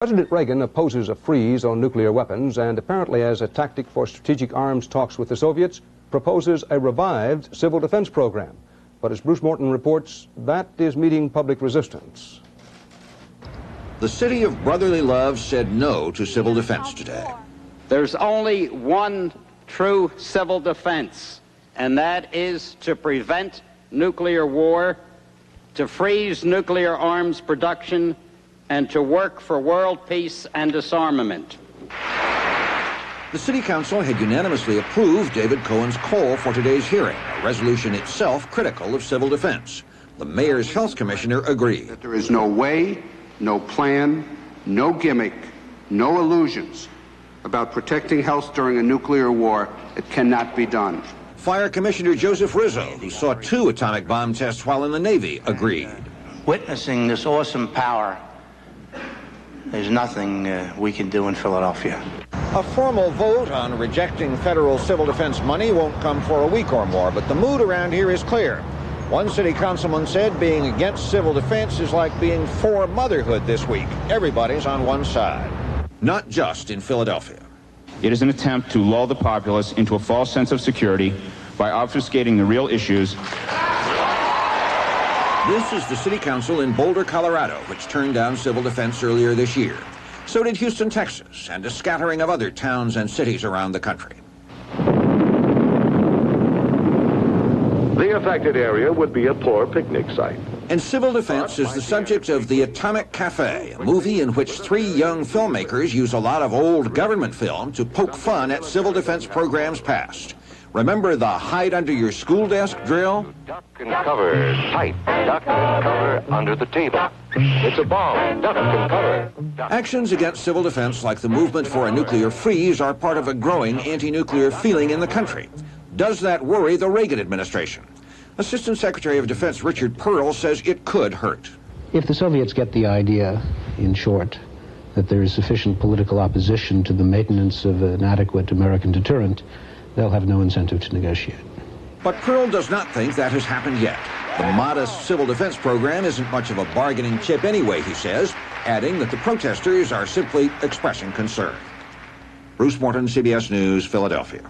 President Reagan opposes a freeze on nuclear weapons and apparently as a tactic for strategic arms talks with the Soviets, proposes a revived civil defense program. But as Bruce Morton reports, that is meeting public resistance. The city of brotherly love said no to civil defense today. There's only one true civil defense, and that is to prevent nuclear war, to freeze nuclear arms production, and to work for world peace and disarmament. The City Council had unanimously approved David Cohen's call for today's hearing, a resolution itself critical of civil defense. The mayor's health commissioner agreed. That there is no way, no plan, no gimmick, no illusions about protecting health during a nuclear war. It cannot be done. Fire Commissioner Joseph Rizzo, who saw 2 atomic bomb tests while in the Navy, agreed. Witnessing this awesome power, there's nothing we can do in Philadelphia. A formal vote on rejecting federal civil defense money won't come for a week or more, but the mood around here is clear. One city councilman said being against civil defense is like being for motherhood this week. Everybody's on one side. Not just in Philadelphia. It is an attempt to lull the populace into a false sense of security by obfuscating the real issues. This is the city council in Boulder, Colorado, which turned down civil defense earlier this year. So did Houston, Texas, and a scattering of other towns and cities around the country. The affected area would be a poor picnic site. And civil defense is the subject of The Atomic Cafe, a movie in which 3 young filmmakers use a lot of old government film to poke fun at civil defense programs past. Remember the hide under your school desk drill? Duck and cover, tight. Duck and cover under the table. It's a bomb. Duck and cover. Actions against civil defense like the movement for a nuclear freeze are part of a growing anti-nuclear feeling in the country. Does that worry the Reagan administration? Assistant Secretary of Defense Richard Pearl says it could hurt. If the Soviets get the idea, in short, that there is sufficient political opposition to the maintenance of an adequate American deterrent, they'll have no incentive to negotiate. But Pearl does not think that has happened yet. The modest civil defense program isn't much of a bargaining chip anyway, he says, adding that the protesters are simply expressing concern. Bruce Morton, CBS News, Philadelphia.